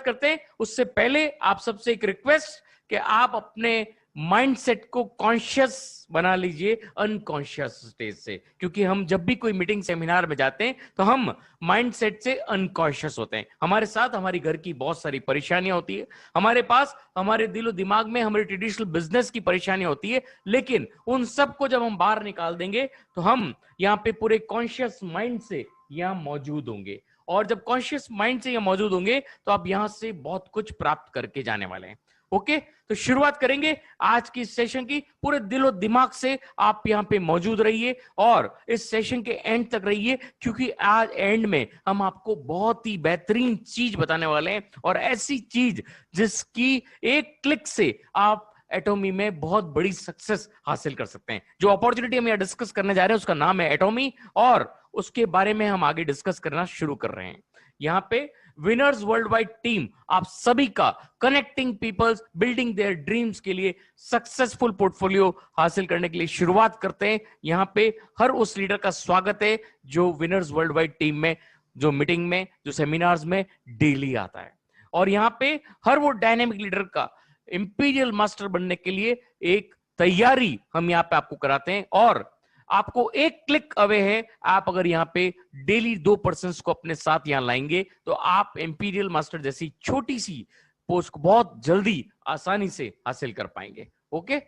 करते हैं उससे पहले आप सबसे एक रिक्वेस्ट कि आप अपने माइंडसेट को कॉन्शियस बना लीजिए अनकॉन्शियस स्टेज से, क्योंकि हम जब भी कोई मीटिंग सेमिनार में जाते हैं तो हम माइंडसेट से अनकॉन्शियस होते हैं। हमारे साथ हमारी घर की बहुत सारी परेशानियां होती है, हमारे पास हमारे दिलो दिमाग में हमारे ट्रेडिशनल बिजनेस की परेशानियां होती है, लेकिन उन सबको जब हम बाहर निकाल देंगे तो हम यहाँ पे पूरे कॉन्शियस माइंड से यहाँ मौजूद होंगे। और जब कॉन्शियस माइंड से यहाँ मौजूद होंगे तो आप यहां से बहुत कुछ प्राप्त करके जाने वाले हैं। ओके, तो शुरुआत करेंगे आज की सेशन की। पूरे दिलो दिमाग से आप यहां पे मौजूद रहिए और इस सेशन के एंड तक रहिए, क्योंकि आज एंड में हम आपको बहुत ही बेहतरीन चीज बताने वाले हैं, और ऐसी चीज जिसकी एक क्लिक से आप एटॉमी में बहुत बड़ी सक्सेस हासिल कर सकते हैं। जो अपॉर्चुनिटी हम यहाँ डिस्कस करने जा रहे हैं उसका नाम है एटॉमी, और उसके बारे में हम आगे डिस्कस करना शुरू कर रहे हैं। यहाँ पे विनर्स वर्ल्ड वाइड टीम आप सभी का connecting peoples building their dreams के लिए सक्सेसफुल पोर्टफोलियो हासिल करने के लिए शुरुआत करते हैं। यहाँ पे हर उस लीडर का स्वागत है जो विनर्स वर्ल्ड वाइड टीम में, जो मीटिंग में, जो सेमिनार्स में डेली आता है। और यहाँ पे हर वो डायनेमिक लीडर का इंपीरियल मास्टर बनने के लिए एक तैयारी हम यहाँ पे आपको कराते हैं, और आपको एक क्लिक अवे है। आप अगर यहाँ पे डेली 2% को अपने साथ यहां लाएंगे तो आप इंपीरियल मास्टर जैसी छोटी सी पोस्ट को बहुत जल्दी आसानी से हासिल कर पाएंगे। ओके,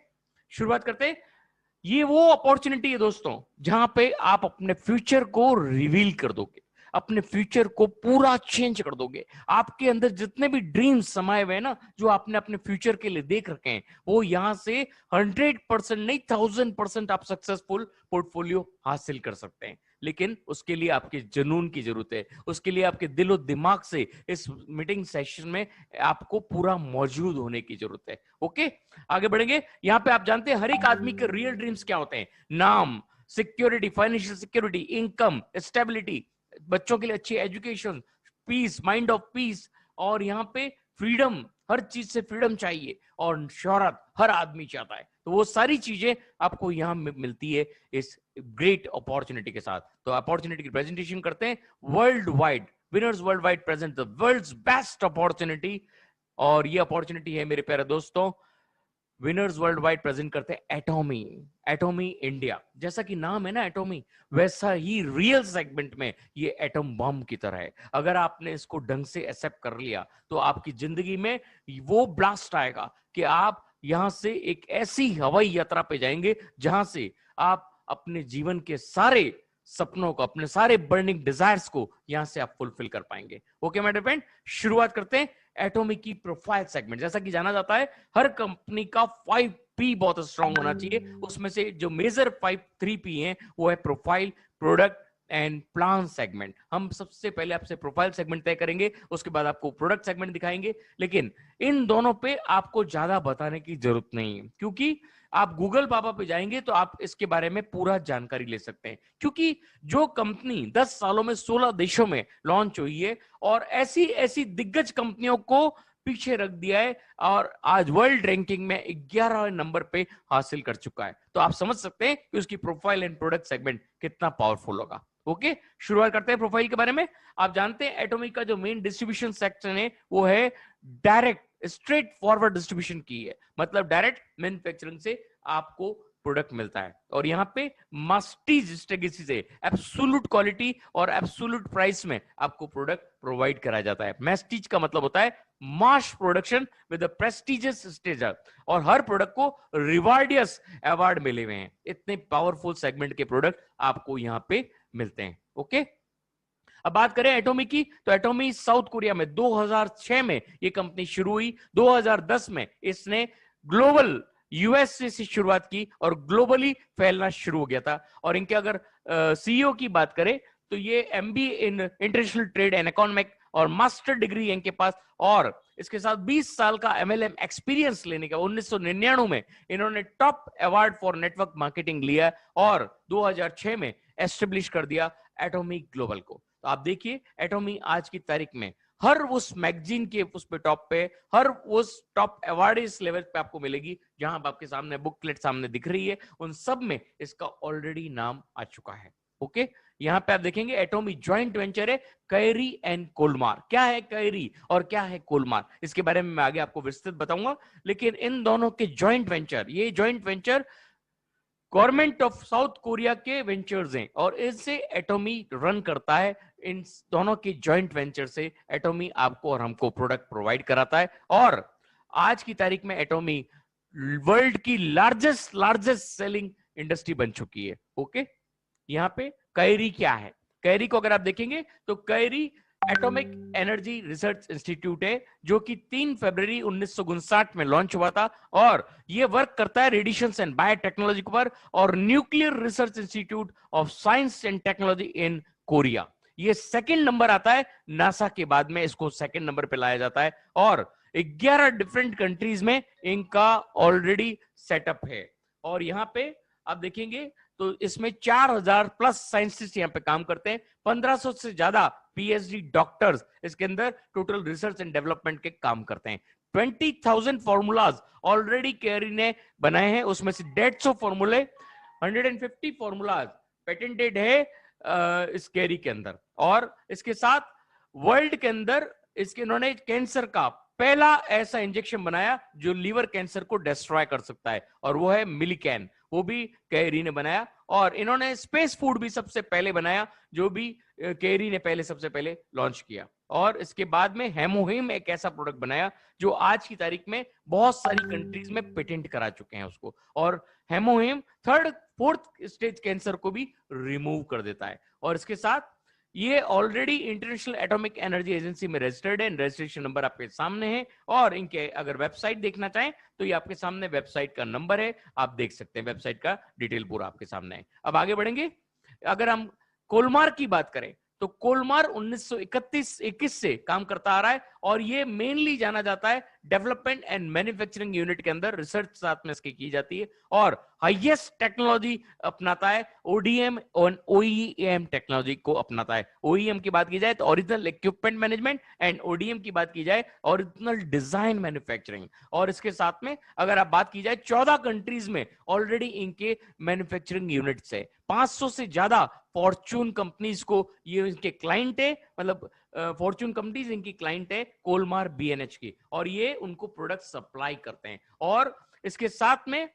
शुरुआत करते हैं। ये वो अपॉर्चुनिटी है दोस्तों जहां पे आप अपने फ्यूचर को रिवील कर दोगे, अपने फ्यूचर को पूरा चेंज कर दोगे। आपके अंदर जितने भी ड्रीम्स समाये हुए हैं ना, जो आपने अपने फ्यूचर के लिए देख रखे हैं, वो यहां से 100% नहीं 1000% आप सक्सेसफुल पोर्टफोलियो हासिल कर सकते हैं। लेकिन उसके लिए आपके जुनून की जरूरत है, उसके लिए आपके दिलो दिमाग से इस मीटिंग सेशन में आपको पूरा मौजूद होने की जरूरत है। ओके, आगे बढ़ेंगे। यहां पे आप जानते हैं हर एक आदमी के रियल ड्रीम्स क्या होते हैं। नाम, security, financial security, income, stability, बच्चों के लिए अच्छी education, peace, mind of peace, और यहाँ पे फ्रीडम, हर चीज से फ्रीडम चाहिए, और शोहरत हर आदमी चाहता है। तो वो सारी चीजें आपको यहाँ मिलती है इस ग्रेट अपॉर्चुनिटी के साथ। तो अपॉर्चुनिटी की प्रेजेंटेशन करते हैं। World wide winners world wide present the world's best opportunity, और ये अपॉर्चुनिटी है मेरे प्यारे दोस्तों, विनर्स वर्ल्ड वाइड प्रेजेंट करते हैं एटॉमी। एटॉमी इंडिया, जैसा कि नाम है ना एटॉमी, वैसा ही रियल सेगमेंट में ये एटम बम की तरह है। अगर आपने इसको ढंग से एक्सेप्ट कर लिया तो आपकी जिंदगी में वो ब्लास्ट आएगा कि आप यहां से एक ऐसी हवाई यात्रा पे जाएंगे जहां से आप अपने जीवन के सारे सपनों को, अपने सारे बर्निंग डिजायर्स को यहां से आप फुलफिल कर पाएंगे। ओके माय डियर फ्रेंड, शुरुआत करते हैं। एटॉमी की प्रोफाइल सेगमेंट, जैसा कि जाना जाता है हर कंपनी का 5P बहुत स्ट्रांग होना चाहिए। उसमें से जो मेजर 3P हैं वो है profile, product and plan segment. हम सबसे पहले आपसे प्रोफाइल सेगमेंट तय करेंगे, उसके बाद आपको प्रोडक्ट सेगमेंट दिखाएंगे। लेकिन इन दोनों पे आपको ज्यादा बताने की जरूरत नहीं है, क्योंकि आप गूगल पापा पे जाएंगे तो आप इसके बारे में पूरा जानकारी ले सकते हैं। क्योंकि जो कंपनी 10 सालों में 16 देशों में लॉन्च हुई है और ऐसी ऐसी दिग्गज कंपनियों को पीछे रख दिया है, और आज वर्ल्ड रैंकिंग में 11 नंबर पे हासिल कर चुका है, तो आप समझ सकते हैं कि उसकी प्रोफाइल एंड प्रोडक्ट सेगमेंट कितना पावरफुल होगा। ओके, शुरुआत करते हैं प्रोफाइल के बारे में। आप जानते हैं एटॉमिक का जो मेन डिस्ट्रीब्यूशन सेक्शन है वो है डायरेक्ट स्ट्रेट फॉरवर्ड डिस्ट्रीब्यूशन की है, मतलब डायरेक्ट मैन्युफैक्चरिंग से आपको प्रोडक्ट मिलता है। और यहाँ पे मास्टीज स्ट्रेटेजी से एब्सोल्यूट क्वालिटी और एब्सोल्यूट प्राइस में आपको प्रोडक्ट प्रोवाइड कराया जाता है। मैस्टीज का मतलब होता है मास प्रोडक्शन विद प्रेस्टिजियस स्टेजर, और हर प्रोडक्ट को रिवार्डियस अवार्ड मिले हुए हैं। इतने पावरफुल सेगमेंट के प्रोडक्ट आपको यहाँ पे मिलते हैं। ओके, अब बात करें एटॉमी की, तो एटॉमी साउथ कोरिया में 2006 में ये कंपनी शुरू हुई। 2010 में इसने ग्लोबल यूएसए से शुरुआत की और ग्लोबली फैलना शुरू हो गया था। और इनके अगर सीईओ की बात करें तो ये MBA in international trade and economic और मास्टर डिग्री इनके पास, और इसके साथ 20 साल का एमएलएम एक्सपीरियंस लेने का 1999 में इन्होंने top award for network marketing लिया और 2006 में एस्टेब्लिश कर दिया एटॉमी ग्लोबल को। तो आप देखिए एटॉमी आज की तारीख में हर उस मैगजीन के उस पे टॉप पे, हर उस टॉप अवार्ड इस लेवल पे आपको मिलेगी। जहां आपके सामने बुकलेट सामने दिख रही है, उन सब में इसका ऑलरेडी नाम आ चुका है। ओके, यहाँ पे आप देखेंगे एटॉमी जॉइंट वेंचर है कैरी एंड कोलमार। क्या है कैरी और क्या है कोलमार, इसके बारे में मैं आगे आपको विस्तृत बताऊंगा। लेकिन इन दोनों के जॉइंट वेंचर, ये joint venture government of south Korea के वेंचर्स हैं और इससे एटॉमी रन करता है। इन दोनों के जॉइंट वेंचर से एटॉमी आपको और हमको प्रोडक्ट प्रोवाइड कराता है। और आज की तारीख में एटॉमी वर्ल्ड की लार्जेस्ट सेलिंग इंडस्ट्री बन चुकी है। ओके, यहाँ पे कैरी क्या है, कैरी को अगर आप देखेंगे तो carry atomic energy research institute है जो कि 3 फरवरी 1959 में लॉन्च हुआ था और ये वर्क करता है रेडिएशन एंड बायोटेक्नोलॉजी पर और nuclear research institute of science and technology in Korea. ये सेकंड नंबर आता है नासा के बाद में, इसको सेकंड नंबर पे लाया जाता है और 11 डिफरेंट कंट्रीज में इनका ऑलरेडी सेटअप है। और यहाँ पे आप देखेंगे तो इसमें 4000 प्लस साइंटिस्ट यहाँ पे काम करते हैं, 1500 से ज्यादा पीएचडी डॉक्टर्स इसके अंदर टोटल रिसर्च एंड डेवलपमेंट के काम करते हैं। 20,000 फॉर्मूलाज ऑलरेडी कैरी ने बनाए हैं, उसमें से 150 फॉर्मूले 150 फॉर्मूलाज पेटेंटेड है इस कैरी के अंदर। और इसके साथ वर्ल्ड के अंदर इसके इन्होंने कैंसर का पहला ऐसा इंजेक्शन बनाया जो लीवर कैंसर को डिस्ट्रॉय कर सकता है और वो है मिलिकैन, वो भी कैरी ने बनाया। और इन्होंने स्पेस फूड भी सबसे पहले बनाया जो भी कैरी ने पहले सबसे पहले लॉन्च किया। और इसके बाद में हेमोहिम एक ऐसा प्रोडक्ट बनाया जो आज की तारीख में बहुत सारी कंट्रीज में पेटेंट करा चुके हैं उसको। और हेमोहिम 3rd 4th स्टेज कैंसर को भी रिमूव कर देता है। और इसके साथ ये already international atomic energy agency में रजिस्टर्ड है, रजिस्ट्रेशन नंबर आपके सामने है। और इनके अगर वेबसाइट देखना चाहें तो ये आपके सामने वेबसाइट का नंबर है, आप देख सकते हैं, वेबसाइट का डिटेल पूरा आपके सामने है। अब आगे बढ़ेंगे, अगर हम कोलमार की बात करें तो कोलमार 1931 से काम करता आ रहा है और ये मेनली जाना जाता है डेवलपमेंट एंड मैन्युफैक्चरिंग यूनिट के अंदर, रिसर्च साथ में इसकी की जाती है और हाईएस्ट टेक्नोलॉजी अपनाता है, ओडीएम और ओईएम टेक्नोलॉजी को अपनाता है। ओईएम की बात की जाए तो original equipment management and ODM की बात की जाए ओरिजिनल डिजाइन मैन्युफैक्चरिंग। और इसके साथ में अगर आप बात की जाए 14 कंट्रीज में ऑलरेडी इनके मैन्युफैक्चरिंग यूनिट्स है, 500 से ज्यादा फॉर्चून कंपनीज को ये इनके क्लाइंट है, मतलब फॉर्चून कंपनीज इनकी क्लाइंट है कोलमार बीएनएच की, और ये उनको प्रोडक्ट सप्लाई करते हैं। और इसके साथ में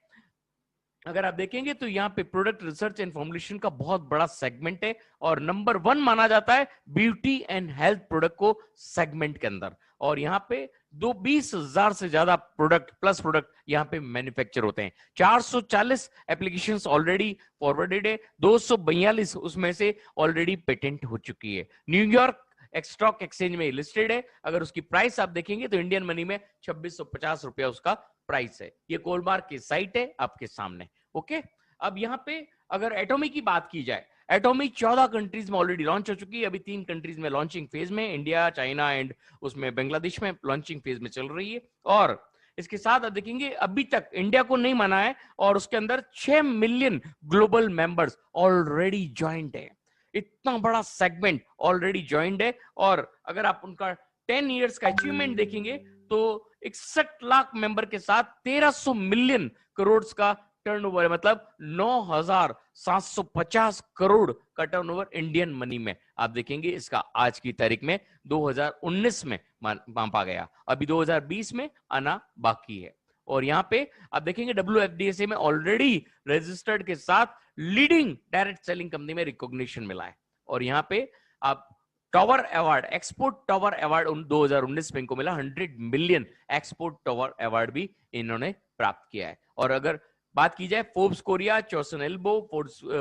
अगर आप देखेंगे तो यहाँ पे प्रोडक्ट रिसर्च एंड फॉर्मुलेशन का बहुत बड़ा सेगमेंट है और नंबर 1 माना जाता है ब्यूटी एंड हेल्थ प्रोडक्ट को सेगमेंट के अंदर। और यहाँ पे 20,000 से ज्यादा प्रोडक्ट प्लस प्रोडक्ट यहाँ पे मैन्युफैक्चर होते हैं, 440 एप्लीकेशंस ऑलरेडी फॉरवर्डेड है, 242 उसमें से ऑलरेडी पेटेंट हो चुकी है। न्यूयॉर्क स्टॉक एक्सचेंज में लिस्टेड है। अगर उसकी प्राइस आप देखेंगे तो इंडियन मनी में 2650 रुपया उसका प्राइस है। ये कोलमार की साइट है आपके सामने। ओके, अब यहाँ पे अगर एटॉमी की बात की जाए, एटॉमी 14 कंट्रीज में ऑलरेडी लॉन्च हो चुकी है, अभी 3 कंट्रीज में लॉन्चिंग फेज में, इंडिया, चाइना एंड उसमें बांग्लादेश में लॉन्चिंग फेज में चल रही है। और इसके साथ आप देखेंगे अभी तक इंडिया को नहीं माना है और उसके अंदर 6 million global members already joint है, इतना बड़ा सेगमेंट ऑलरेडी ज्वाइंट है। और अगर आप उनका 10 इयर्स का अचीवमेंट देखेंगे तो 61 लाख मेंबर के साथ 1300 मिलियन करोड़ का टर्नओवर है, मतलब 9,750 करोड़ का टर्नओवर इंडियन मनी में आप देखेंगे इसका आज की तारीख में 2019 में मापा गया, अभी 2020 में आना बाकी है। और यहाँ पे आप देखेंगे WFDSA में ऑलरेडी रजिस्टर्ड के साथ लीडिंग डायरेक्ट सेलिंग कंपनी में रिकॉग्निशन मिला है। और यहाँ पे आप tower award, export tower award 2019 में इनको मिला, 100 मिलियन एक्सपोर्ट टावर अवार्ड भी इन्होंने प्राप्त किया है। और अगर बात की जाए Forbes Korea, Chosun Ilbo,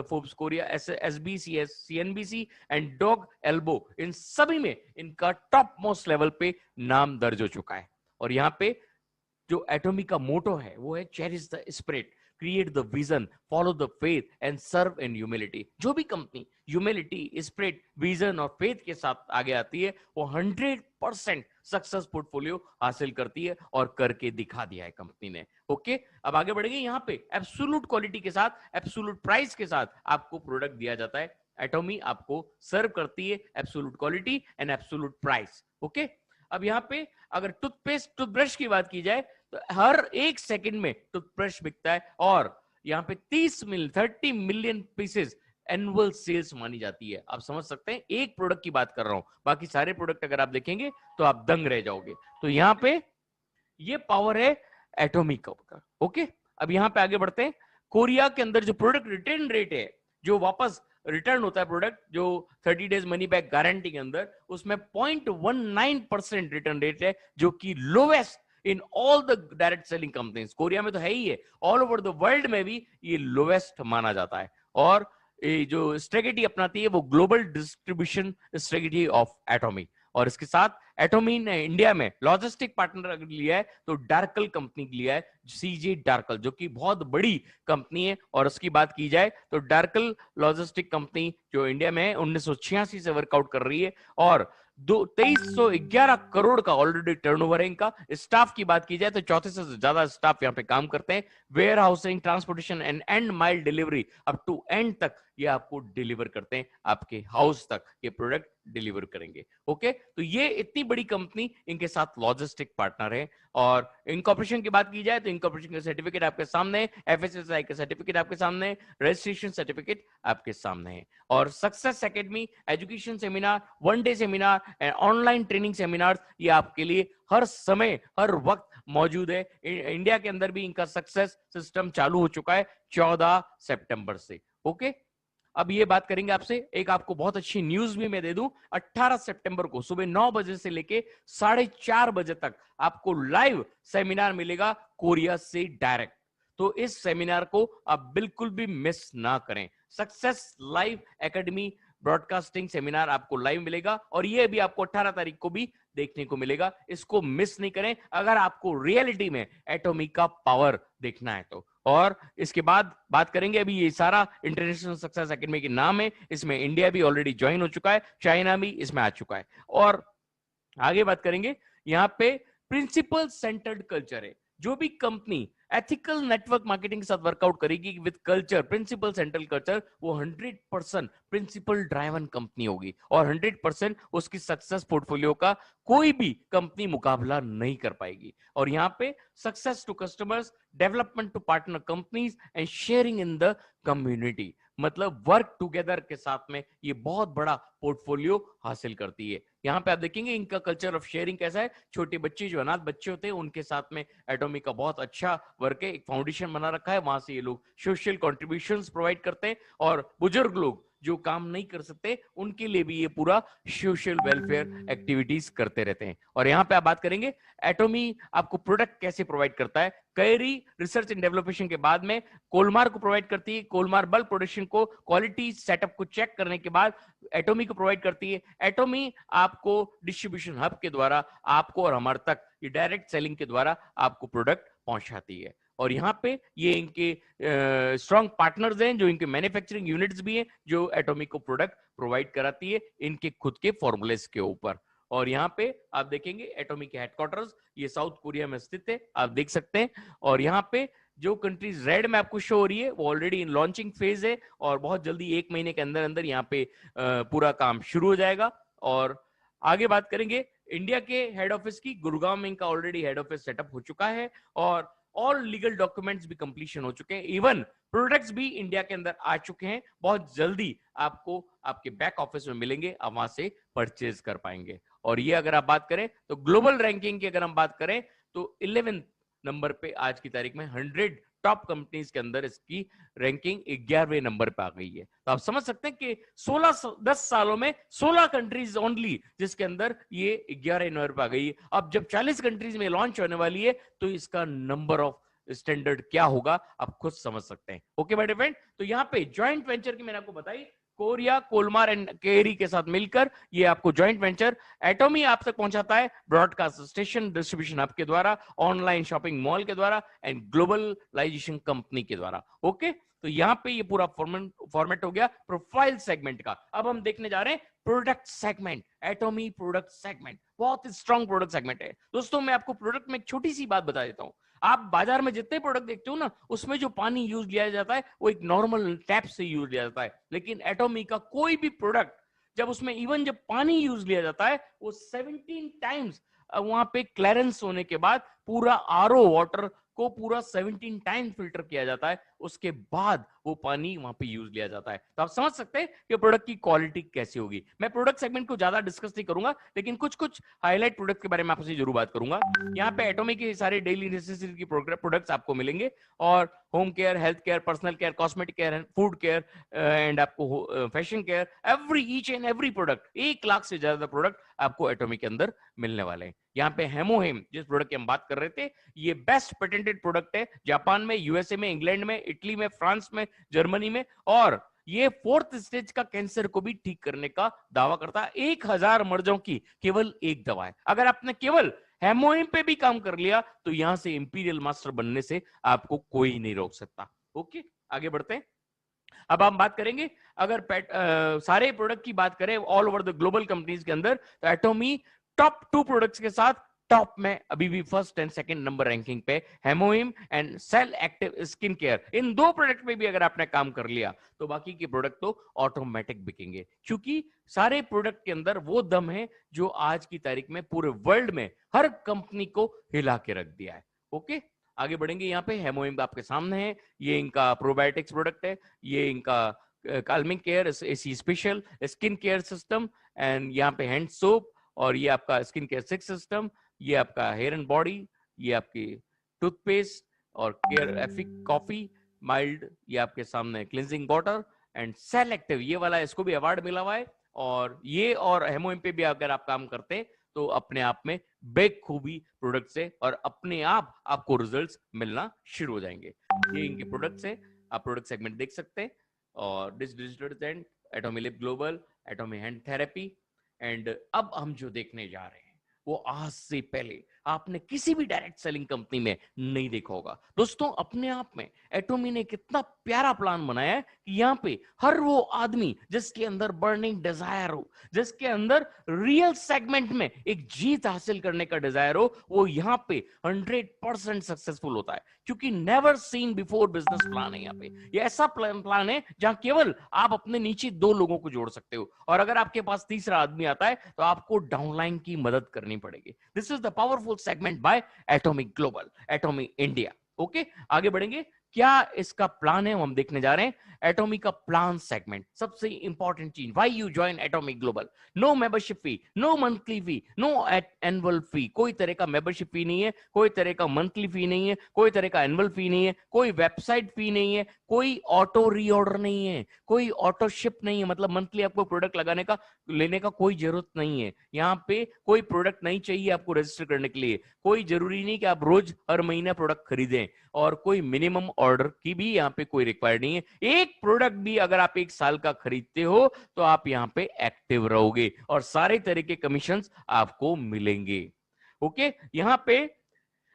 Forbes Korea, SBC, CNBC and Donga Ilbo, इन सभी में इनका टॉप मोस्ट लेवल पे नाम दर्ज हो चुका है। और यहाँ पे जो एटॉमी का मोटो है वो है cherish the spirit, create the vision, follow the faith and serve in humility. जो भी कंपनी ह्यूमिलिटी, स्पिरिट, विजन और फेथ के साथ आगे आती है वो 100% सक्सेस पोर्टफोलियो हासिल करती है और करके दिखा दिया है कंपनी ने। ओके, अब आगे बढ़ेंगे। यहाँ पे एब्सोल्यूट क्वालिटी के साथ, एब्सोल्यूट प्राइस के साथ आपको प्रोडक्ट दिया जाता है। एटॉमी आपको सर्व करती है absolute quality and absolute price. Okay, अब यहाँ पे अगर टूथपेस्ट, टूथब्रश की बात की जाए तो हर 1 सेकंड में टूथब्रश बिकता है और यहाँ पे 30 मिलियन पीसेस एनुअल सेल्स मानी जाती है। आप समझ सकते हैं, एक प्रोडक्ट की बात कर रहा हूं, बाकी सारे प्रोडक्ट अगर आप देखेंगे तो आप दंग रह जाओगे। तो यहां पे ये पावर है एटॉमिक का। ओके, अब यहां पे आगे बढ़ते हैं। कोरिया के अंदर जो प्रोडक्ट रिटर्न रेट है, जो वापस रिटर्न होता है प्रोडक्ट, जो 30 डेज मनी बैक गारंटी के अंदर, उसमें 0.19% रिटर्न रेट है, जो कि lowest in all the direct selling companies. Korea में तो है ही है, ऑल ओवर द वर्ल्ड में भी ये लोवेस्ट माना जाता है। और ये जो स्ट्रेटेजी अपनाती है वो global distribution strategy of atomic. और इसके साथ एटॉमी ने इंडिया में लॉजिस्टिक पार्टनर अगर लिया है तो डार्कल कंपनी लिया है, सीजे डार्कल, जो कि बहुत बड़ी कंपनी है। और उसकी बात की जाए तो डार्कल लॉजिस्टिक कंपनी जो इंडिया में 1986 से वर्कआउट कर रही है और 2311 करोड़ का ऑलरेडी टर्नओवर है इनका। स्टाफ की बात की जाए तो 34 से ज्यादा स्टाफ यहाँ पे काम करते हैं। Warehousing, transportation and end mile delivery, up to end तक ये आपको डिलीवर करते हैं, आपके हाउस तक ये प्रोडक्ट डिलीवर करेंगे। ओके, तो ये इतनी बड़ी कंपनी, इनके साथ लॉजिस्टिक पार्टनर है। और इनकॉर्पोरेशन की बात की जाए तो इनकॉर्पोरेशन का सर्टिफिकेट आपके सामने है, एफएसएसआई का सर्टिफिकेट आपके सामने है, रजिस्ट्रेशन सर्टिफिकेट आपके सामने है। और success academy education seminar, one day seminar and online training seminar, ये आपके लिए हर समय हर वक्त मौजूद है। इंडिया के अंदर भी इनका सक्सेस सिस्टम चालू हो चुका है 14 सितंबर से। ओके, अब ये बात करेंगे आपसे, एक आपको बहुत अच्छी न्यूज भी मैं दे दूं। 18 सितंबर को सुबह 9 बजे से लेके 4:30 बजे तक आपको लाइव सेमिनार मिलेगा कोरिया से डायरेक्ट। तो इस सेमिनार को आप बिल्कुल भी मिस ना करें। Success live academy broadcasting seminar आपको लाइव मिलेगा और ये भी आपको 18 तारीख को भी देखने को मिलेगा। इसको मिस नहीं करें अगर आपको रियलिटी में एटॉमिक का पावर देखना है तो। और इसके बाद बात करेंगे, अभी ये सारा इंटरनेशनल सक्सेस एकेडमी के नाम है, इसमें इंडिया भी ऑलरेडी ज्वाइन हो चुका है, चाइना भी इसमें आ चुका है। और आगे बात करेंगे, यहां पे प्रिंसिपल सेंटर्ड कल्चर है। जो भी कंपनी एथिकल नेटवर्क मार्केटिंग के साथ वर्कआउट करेगी with culture, principle central culture, वो 100% प्रिंसिपल ड्राइवन कंपनी होगी और 100% उसकी सक्सेस पोर्टफोलियो का कोई भी कंपनी मुकाबला नहीं कर पाएगी। और यहां पे success to customers, development to partner companies and sharing in the community, मतलब वर्क टुगेदर के साथ में ये बहुत बड़ा पोर्टफोलियो हासिल करती है। यहाँ पे आप देखेंगे इनका कल्चर ऑफ शेयरिंग कैसा है। छोटे बच्चे, जो अनाथ बच्चे होते हैं, उनके साथ में एटॉमिक का बहुत अच्छा वर्क है, एक फाउंडेशन बना रखा है, वहां से ये लोग सोशल कॉन्ट्रीब्यूशंस प्रोवाइड करते हैं। और बुजुर्ग लोग जो काम नहीं कर सकते उनके लिए भी ये पूरा सोशल वेलफेयर एक्टिविटीज करते रहते हैं। और यहाँ पे आप बात करेंगे एटॉमी आपको प्रोडक्ट कैसे प्रोवाइड करता है। कैरी रिसर्च एंड डेवलपेशन के बाद में कोलमार को प्रोवाइड करती है। कोलमार बल्क प्रोडक्शन को, क्वालिटी सेटअप को चेक करने के बाद एटॉमी को प्रोवाइड करती है। एटॉमी आपको डिस्ट्रीब्यूशन हब के द्वारा आपको और हमारे तक ये डायरेक्ट सेलिंग के द्वारा आपको प्रोडक्ट पहुंचाती है। और यहाँ पे ये इनके स्ट्रॉन्ग पार्टनर्स हैं, जो इनके मैन्युफैक्चरिंग यूनिट्स भी हैं, जो एटॉमिक को प्रोडक्ट प्रोवाइड कराती है इनके खुद के फॉर्मूलेस के ऊपर। और यहाँ पे आप देखेंगे एटॉमिक के हेडक्वार्टर्स ये साउथ कोरिया में स्थित है, आप देख सकते हैं। और यहाँ पे जो कंट्रीज रेड में आपको शो हो रही है वो ऑलरेडी इन लॉन्चिंग फेज है और बहुत जल्दी 1 महीने के अंदर अंदर यहाँ पे पूरा काम शुरू हो जाएगा। और आगे बात करेंगे इंडिया के हेड ऑफिस की, गुरुग्राम में इनका ऑलरेडी हेड ऑफिस सेटअप हो चुका है और ऑल लीगल डॉक्यूमेंट्स भी कंप्लीशन हो चुके हैं। इवन प्रोडक्ट्स भी इंडिया के अंदर आ चुके हैं, बहुत जल्दी आपको आपके बैक ऑफिस में मिलेंगे, आप वहां से परचेज कर पाएंगे। और ये अगर आप बात करें तो ग्लोबल रैंकिंग की अगर हम बात करें तो 11 नंबर पे आज की तारीख में 100 टॉप कंपनीज के अंदर इसकी रैंकिंग 11वें नंबर पे आ गई है। तो आप समझ सकते हैं कि 10 सालों में 16 कंट्रीज ओनली जिसके अंदर ये 11वें नंबर पे आ गई है। अब जब 40 कंट्रीज में लॉन्च होने वाली है तो इसका नंबर ऑफ स्टैंडर्ड क्या होगा आप खुद समझ सकते हैं। ओके माय डियर फ्रेंड, तो यहाँ पे ज्वाइंट वेंचर की मैंने आपको बताई, कोरिया, कोलमार एंड केरी के साथ मिलकर ये आपको ज्वाइंट वेंचर एटॉमी आप तक पहुंचाता है, ब्रॉडकास्ट स्टेशन डिस्ट्रीब्यूशन आपके द्वारा, ऑनलाइन शॉपिंग मॉल के द्वारा एंड ग्लोबलाइजेशन कंपनी के द्वारा। ओके, तो यहाँ पे ये पूरा फॉर्मेट हो गया प्रोफाइल सेगमेंट का। अब हम देखने जा रहे हैं प्रोडक्ट सेगमेंट, एटॉमी प्रोडक्ट सेगमेंट, बहुत ही स्ट्रॉन्ग प्रोडक्ट सेगमेंट है। दोस्तों मैं आपको प्रोडक्ट में एक छोटी सी बात बता देता हूं। आप बाजार में जितने प्रोडक्ट देखते हो ना, उसमें जो पानी यूज लिया जाता है वो एक नॉर्मल टैप से यूज लिया जाता है, लेकिन एटॉमी का कोई भी प्रोडक्ट जब उसमें इवन जब पानी यूज लिया जाता है वो 17 टाइम्स वहां पे क्लियरेंस होने के बाद पूरा आरओ वाटर को पूरा 17 टाइम फिल्टर किया जाता है, उसके बाद वो पानी वहां पे यूज लिया जाता है। तो आप समझ सकते हैं कि प्रोडक्ट की क्वालिटी कैसी होगी। मैं प्रोडक्ट सेगमेंट को ज्यादा डिस्कस नहीं करूंगा, लेकिन कुछ कुछ हाईलाइट प्रोडक्ट के बारे में आपसे जरूर बात करूंगा। यहाँ पे एटॉमिक के सारे डेली नेसेसिटी की प्रोडक्ट्स आपको मिलेंगे, और home care, health care, personal care, cosmetic care, food care and आपको fashion care, each and every product, 1 lakh से ज्यादा प्रोडक्ट आपको एटॉमिक के अंदर मिलने वाले हैं। यहाँ पे हेमोहेम जिस प्रोडक्ट की हम बात कर रहे थे, ये बेस्ट पेटेंटेड प्रोडक्ट है जापान में, यूएसए में, इंग्लैंड में, इटली में, फ्रांस में, जर्मनी में, और ये 4th स्टेज का कैंसर को भी ठीक करने का दावा करता है। 1000 मर्जों की केवल एक दवा है। अगर आपने केवल हेमोहिम पे भी काम कर लिया तो यहां से इंपीरियल मास्टर बनने से आपको कोई नहीं रोक सकता। ओके, आगे बढ़ते हैं। अब हम बात करेंगे, अगर सारे प्रोडक्ट की बात करें all over the global companies के अंदर, तो एटॉमी टॉप 2 प्रोडक्ट्स के साथ टॉप में अभी भी first and second number ranking पे, HemoHIM and cell active skin care. इन 2 प्रोडक्ट पे भी अगर आपने काम कर लिया तो बाकी के प्रोडक्ट तो ऑटोमेटिक बिकेंगे, क्योंकि सारे प्रोडक्ट के अंदर वो दम है जो आज की तारीख में पूरे वर्ल्ड में हर कंपनी को हिला के रख दिया है। ओके, आगे बढ़ेंगे। यहाँ पे हेमोहिम आपके सामने है, ये इनका प्रोबायोटिक्स प्रोडक्ट है, ये इनका calming care AC special skin care system, and यहाँ पे हैंड सोप, और ये आपका स्किन केयर 6 सिस्टम, ये आपका हेयर एंड बॉडी, ये आपकी टूथपेस्ट और केयर एफिक कॉफी माइल्ड, ये आपके सामने cleansing water and cell active, ये वाला इसको भी अवार्ड मिला हुआ है। और ये और हेमोहिम पे भी अगर आप काम करते हैं तो अपने आप में बेखूबी प्रोडक्ट से और अपने आप आपको रिजल्ट्स मिलना शुरू हो जाएंगे। ये इनके प्रोडक्ट्स हैं, आप प्रोडक्ट सेगमेंट देख सकते हैं। और digital एटॉमी lip global, एटॉमी hand therapy, and अब हम जो देखने जा रहे हैं वो आज से पहले आपने किसी भी डायरेक्ट सेलिंग कंपनी में नहीं देखा होगा। दोस्तों, अपने आप में एटॉमी ने कितना प्यारा प्लान बनाया है कि यहाँ पे हर वो आदमी जिसके अंदर बर्निंग डिजायर हो, जिसके अंदर रियल सेगमेंट में एक जीत हासिल करने का डिजायर हो, वो यहाँ पे 100% सक्सेसफुल होता है, क्योंकि never seen before business plan है। यहाँ पे ये ऐसा प्लान है जहां केवल आप अपने नीचे 2 लोगों को जोड़ सकते हो, और अगर आपके पास तीसरा आदमी आता है तो आपको डाउनलाइन की मदद करनी पड़ेगी। This is the powerful segment bye atomic global, atomic India. Okay, आगे बढ़ेंगे। क्या इसका प्लान है वो हम देखने जा रहे हैं। एटॉमिक का प्लान सेगमेंट, सबसे इंपॉर्टेंट चीज, why you join atomic global. No membership fee, no monthly fee, no annual fee, कोई तरह का मेंबरशिप फी नहीं है, कोई तरह का मंथली फी नहीं है, कोई तरह का एनुअल फी नहीं है, कोई वेबसाइट फी नहीं है, कोई ऑटो रीऑर्डर नहीं है, कोई ऑटो शिप नहीं है, मतलब मंथली आपको प्रोडक्ट लगाने का लेने का कोई जरूरत नहीं है। यहाँ पे कोई प्रोडक्ट नहीं चाहिए आपको रजिस्टर करने के लिए, कोई जरूरी नहीं कि आप रोज हर महीना प्रोडक्ट खरीदें, और कोई मिनिमम ऑर्डर की भी यहाँ पे कोई रिक्वायर्ड नहीं है। एक प्रोडक्ट भी अगर आप 1 साल का खरीदते हो तो आप यहाँ पे एक्टिव रहोगे और सारे तरह के कमीशंस आपको मिलेंगे। ओके, यहाँ पे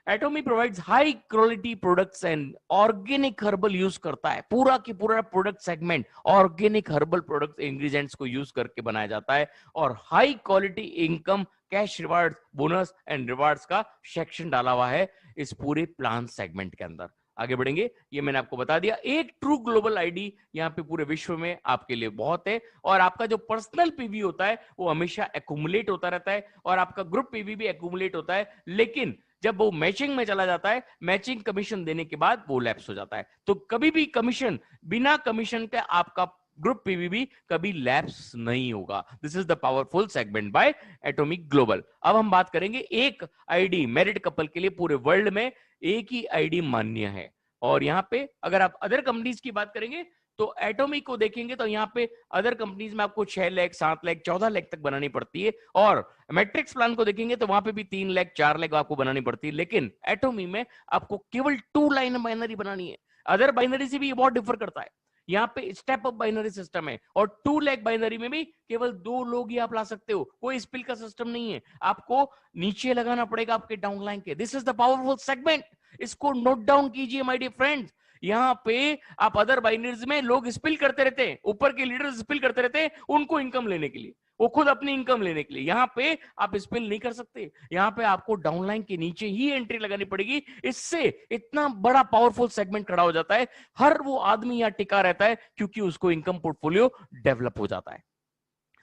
एटॉमी provides high quality products and organic herbal use करता है। पूरा की पूरा product segment organic herbal product ingredients को यूज करके बनाया जाता है, और high quality income, cash reward, bonus and rewards का सेक्शन डाला हुआ है इस पूरे प्लान सेगमेंट के अंदर। आगे बढ़ेंगे। ये मैंने आपको बता दिया, एक ट्रू ग्लोबल आईडी यहाँ पे पूरे विश्व में आपके लिए बहुत है, और आपका जो पर्सनल पीवी होता है वो हमेशा एक्यूमुलेट होता रहता है, और आपका ग्रुप पीवी भी एक्यूमुलेट होता है, लेकिन जब वो मैचिंग में चला जाता है, मैचिंग कमीशन देने के बाद वो लैप्स हो जाता है। तो कभी भी कमीशन, बिना कमीशन के आपका ग्रुप पीवीबी कभी लैप्स नहीं होगा। This is the powerful segment bye atomic global. अब हम बात करेंगे, एक आईडी मैरिड कपल के लिए पूरे वर्ल्ड में एक ही आईडी मान्य है। और यहाँ पे अगर आप अदर कंपनीज की बात करेंगे तो एटॉमिक को देखेंगे तो यहाँ पे अदर कंपनीज में आपको 6 लाख, 7 लाख, 14 लाख तक बनानी पड़ती है, और मैट्रिक्स प्लान को देखेंगे तो वहां पे भी 3 लाख, 4 लाख आपको बनानी पड़ती है, लेकिन एटॉमी में आपको केवल 2 लाइन बाइनरी बनानी है। अदर बाइनरी से भी ये बहुत डिफर करता है। यहाँ पे स्टेप अप बाइनरी सिस्टम है, और 2 लाख बाइनरी में भी केवल 2 लोग ही आप ला सकते हो, कोई स्पिल का सिस्टम नहीं है, आपको नीचे लगाना पड़ेगा आपके डाउनलाइन के। This is the powerful segment, इसको नोट डाउन कीजिए माय डियर फ्रेंड्स। यहाँ पे आप अदर बाइनरीज में लोग स्पिल करते रहते हैं, ऊपर के लीडर स्पिल करते रहते हैं उनको इनकम लेने के लिए, वो खुद अपनी इनकम लेने के लिए। यहाँ पे आप स्पिल नहीं कर सकते, यहाँ पे आपको डाउनलाइन के नीचे ही एंट्री लगानी पड़ेगी। इससे इतना बड़ा पावरफुल सेगमेंट खड़ा हो जाता है, हर वो आदमी यहाँ टिका रहता है क्योंकि उसको इनकम पोर्टफोलियो डेवलप हो जाता है।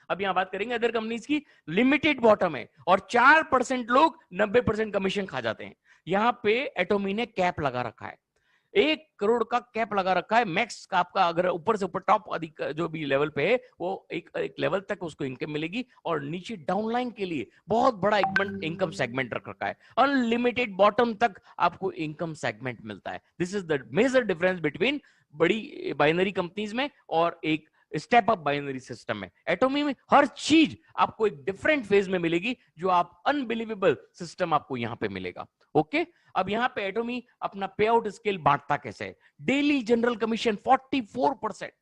अब यहां बात करेंगे अदर कंपनीज की। लिमिटेड बॉटम है और 4% लोग 90% कमीशन खा जाते हैं। यहां पे एटॉमी ने कैप लगा रखा है, 1 करोड़ का कैप लगा रखा है मैक्स का। आपका अगर ऊपर से ऊपर टॉप अधिक जो भी लेवल पे है वो एक लेवल तक उसको इनकम मिलेगी, और नीचे डाउनलाइन के लिए बहुत बड़ा इनकम सेगमेंट रख रखा है। अनलिमिटेड बॉटम तक आपको इनकम सेगमेंट मिलता है। This is the major difference between बड़ी बाइनरी कंपनीज में और एक स्टेप अप बाइनरी सिस्टम में। एटॉमी में हर चीज आपको एक डिफरेंट फेज में मिलेगी, जो आप अनबिलीवेबल सिस्टम आपको यहां पे मिलेगा। ओके, अब यहां पे एटॉमी अपना पे आउट स्केल बांटता कैसे है। Daily general commission 44%,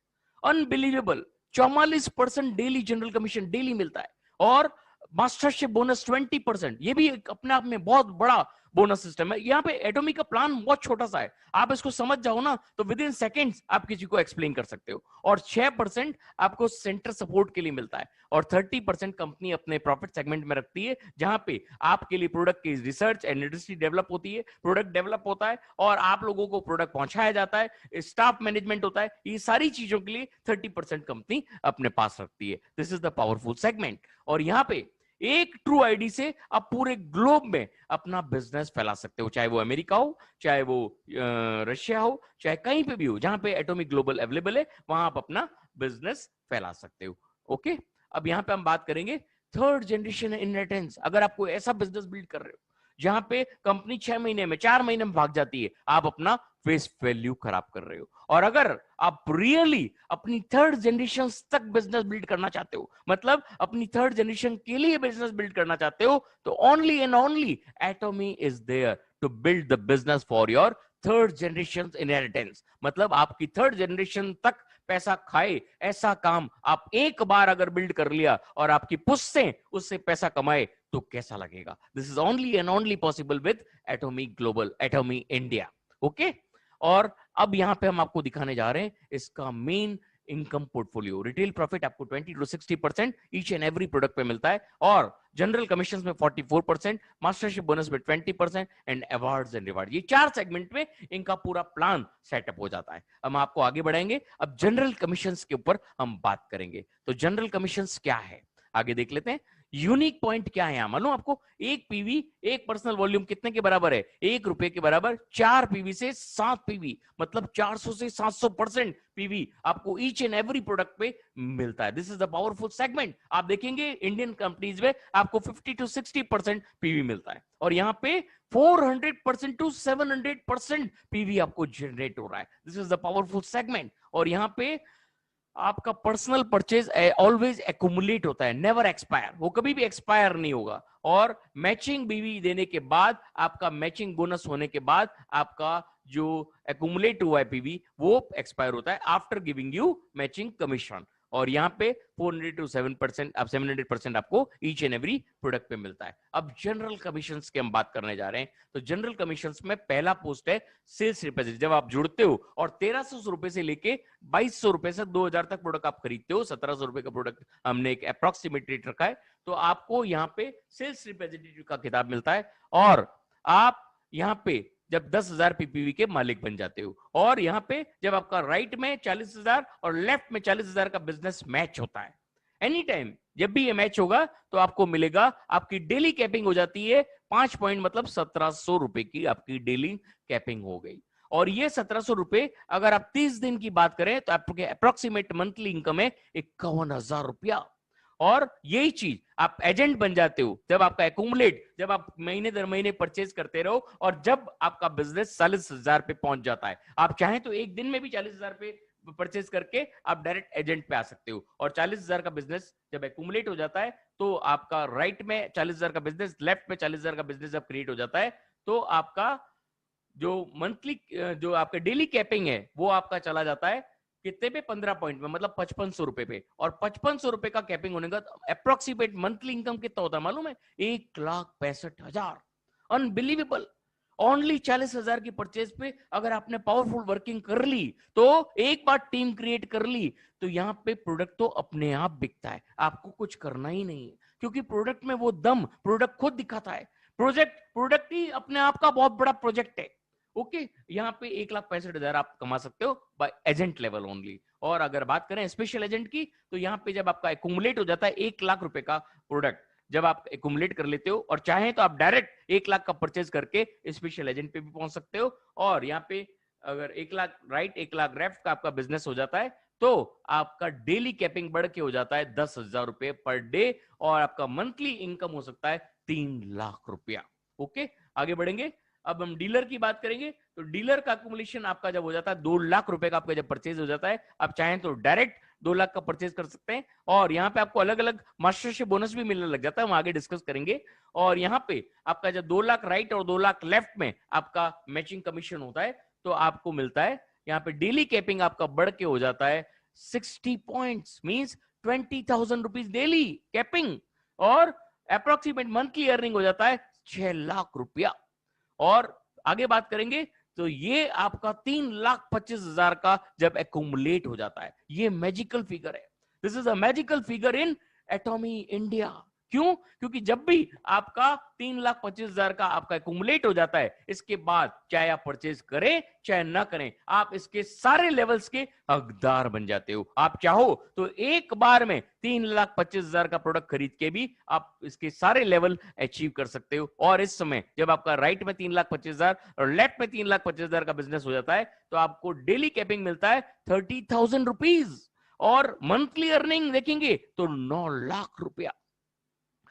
unbelievable. 44% daily general commission daily मिलता है, और मास्टरशिप बोनस 20%, ये भी अपने आप में बहुत बड़ा बोनस सिस्टम है। यहाँ पे एटॉमी का प्लान बहुत छोटा सा है, आप इसको समझ जाओ ना तो विद इन सेकेंड्स आप किसी को एक्सप्लेन कर सकते हो। और 6% आपको सेंटर सपोर्ट के लिए मिलता है, और 30% कंपनी अपने प्रॉफिट सेगमेंट में रखती है, जहां पे आपके लिए प्रोडक्ट की रिसर्च एंड इंडस्ट्री डेवलप होती है, प्रोडक्ट डेवलप होता है, और आप लोगों को प्रोडक्ट पहुंचाया जाता है, स्टाफ मैनेजमेंट होता है। ये सारी चीजों के लिए 30% कंपनी अपने पास रखती है। This is the powerful segment. और यहां पे एक ट्रू आईडी से आप पूरे ग्लोब में अपना बिजनेस फैला सकते हो, चाहे वो अमेरिका हो, चाहे वो रशिया हो, चाहे कहीं पे भी हो जहां पे एटॉमिक ग्लोबल अवेलेबल है, वहां आप अपना बिजनेस फैला सकते हो। ओके, अब यहां पे हम बात करेंगे थर्ड जनरेशन इनहेरिटेंस। अगर आप कोई ऐसा बिजनेस बिल्ड कर रहे हो जहां पे कंपनी 6 महीने में 4 महीने में भाग जाती है, आप अपना फेस वैल्यू खराब कर रहे हो। और अगर आप रियली अपनी थर्ड जनरेशन तक बिजनेस बिल्ड करना चाहते हो, मतलब अपनी थर्ड जनरेशन के लिए बिजनेस बिल्ड करना चाहते हो, तो only and only Atomy is there to build the business for your third generation inheritance. मतलब आपकी थर्ड जनरेशन तक पैसा खाए ऐसा काम आप एक बार अगर बिल्ड कर लिया और आपकी पुश्तें उससे पैसा कमाए, तो कैसा लगेगा। This is only and only possible with एटॉमी global, एटॉमी India. Okay, और अब यहां पे हम आपको दिखाने जा रहे हैं इसका main income portfolio. Retail profit आपको 20 to 60% each and every product पे मिलता है, और जनरल कमीशंस में 44%, मास्टरशिप बोनस में 20%, एंड अवार्ड्स एंड रिवार्ड, ये 4 सेगमेंट में इनका पूरा प्लान सेटअप हो जाता है। हम आपको आगे बढ़ाएंगे, अब जनरल कमीशंस के ऊपर हम बात करेंगे। तो जनरल कमीशंस क्या है आगे देख लेते हैं। यूनिक पॉइंट क्या है, मालूम आपको? एक पीवी, एक पर्सनल वॉल्यूम कितने के बराबर है? 1 रुपए के बराबर। 4 पीवी से 7 पीवी, मतलब 400 से 700% पीवी आपको ईच एंड एवरी प्रोडक्ट पे मिलता है। This is the powerful segment. आप देखेंगे इंडियन कंपनीज में आपको 50 to 60% पीवी मिलता है, और यहां पे 400% to 700% पीवी आपको जनरेट हो रहा है। This is the powerful segment. और यहां पे आपका पर्सनल परचेज ऑलवेज एक्यूमुलेट होता है, नेवर एक्सपायर, वो कभी भी एक्सपायर नहीं होगा। और मैचिंग बीवी देने के बाद, आपका मैचिंग बोनस होने के बाद, आपका जो एक्यूमुलेट हुआ है पीवी वो एक्सपायर होता है after giving you matching commission. और यहाँ पे 400 to 7%, अब 700% आपको ईच एंड एवरी प्रोडक्ट पे मिलता है। अब जनरल कमीशंस की हम बात करने जा रहे हैं। तो जनरल कमीशंस में पहला पोस्ट है सेल्स रिप्रेजेंटेटिव। जब आप जुड़ते हो और 1300 रुपए से लेके 2200 रुपए से 2000 तक प्रोडक्ट आप खरीदते हो, 1700 रुपए का प्रोडक्ट हमने एक अप्रोक्सीमेट रेट रखा है, तो आपको यहाँ पे सेल्स रिप्रेजेंटेटिव का खिताब मिलता है। और आप यहाँ पे जब 10,000 पीपीवी के मालिक बन जाते हो, और यहां पे जब आपका राइट में 40,000 और लेफ्ट में 40,000 का बिजनेस मैच होता है, एनी टाइम जब भी ये मैच होगा तो आपको मिलेगा, आपकी डेली कैपिंग हो जाती है 5 पॉइंट, मतलब 1700 रुपए की आपकी डेली कैपिंग हो गई। और ये 1700 रुपए अगर आप 30 दिन की बात करें तो आपके अप्रोक्सीमेट मंथली इनकम है 51,000 रुपया। और यही चीज आप एजेंट बन जाते हो जब आपका एक्यूमुलेट, जब आप महीने दर महीने परचेज करते रहो, और जब आपका बिजनेस 40,000 पे पहुंच जाता है। आप चाहें तो एक दिन में भी 40,000 पे परचेज करके आप डायरेक्ट एजेंट पे आ सकते हो। और 40,000 का बिजनेस जब एक्यूमुलेट हो जाता है, तो आपका राइट में 40,000 का बिजनेस, लेफ्ट में 40,000 का बिजनेस जब क्रिएट हो जाता है, तो आपका जो मंथली, जो आपका डेली कैपिंग है, वो आपका चला जाता है कितने पे? 15 पॉइंट में, मतलब 5500 रुपए पे। और 5500 रुपए का कैपिंग होने का अप्रोक्सीमेट मंथली इनकम कितना होता है मालूम है? 1,65,000। अनबिलीवेबल। ओनली 40,000 की परचेज पे अगर आपने पावरफुल वर्किंग कर ली, तो एक बार टीम क्रिएट कर ली, तो यहां पे प्रोडक्ट तो अपने आप बिकता है, आपको कुछ करना ही नहीं है। क्योंकि प्रोडक्ट में वो दम प्रोडक्ट खुद दिखाता है। प्रोडक्ट ही अपने आप का बहुत बड़ा प्रोजेक्ट है। ओके, यहाँ पे 1,65,000 आप कमा सकते हो बाय एजेंट लेवल ओनली। और अगर बात करें स्पेशल एजेंट की, तो यहाँ पे जब आपका एक्यूमुलेट हो जाता है 1,00,000 रुपए का प्रोडक्ट, जब आप एक्यूमुलेट कर लेते हो और चाहें तो आप डायरेक्ट 1,00,000 का परचेज करके स्पेशल एजेंट पे भी पहुंच सकते हो। और यहाँ पे अगर 1,00,000 राइट 1,00,000 लेफ्ट का आपका बिजनेस हो जाता है, तो आपका डेली कैपिंग बढ़ के हो जाता है 10,000 रुपए पर डे, और आपका मंथली इनकम हो सकता है 3,00,000 रुपया। ओके, आगे बढ़ेंगे। अब हम डीलर की बात करेंगे, तो डीलर का अक्यूमुलेशन आपका जब हो जाता है 2,00,000 रुपए का आपका जब परचेज हो जाता है, आप चाहें तो डायरेक्ट 2,00,000 का परचेज कर सकते हैं। और यहाँ पे आपको अलग अलग मास्टरशिप बोनस भी मिलने लग जाता है, हम आगे डिस्कस करेंगे। और यहाँ पे आपका जब 2,00,000 राइट और 2,00,000 लेफ्ट में आपका मैचिंग कमीशन होता है, तो आपको मिलता है यहाँ पे डेली कैपिंग आपका बढ़ के हो जाता है 60 points, means 20,000 rupees daily capping, और अप्रोक्सीमेट मंथली अर्निंग हो जाता है 6,00,000 रुपया। और आगे बात करेंगे, तो ये आपका 3,25,000 का जब एक्यूमुलेट हो जाता है, ये मैजिकल फिगर है। This is a magical figure in एटॉमी India. क्यों? क्योंकि जब भी आपका 3,25,000 का आपका एक्यूमुलेट हो जाता है, इसके बाद चाहे आप परचेज करें चाहे ना करें, आप इसके सारे लेवल्स के हकदार बन जाते हो। आप चाहो तो एक बार में 3,25,000 का प्रोडक्ट खरीद के भी आप इसके सारे लेवल अचीव कर सकते हो। और इस समय जब आपका राइट में 3,25,000 और लेफ्ट में 3,25,000 का बिजनेस हो जाता है, तो आपको डेली कैपिंग मिलता है 30,000 रुपीज, और मंथली अर्निंग देखेंगे तो 9,00,000 रुपया।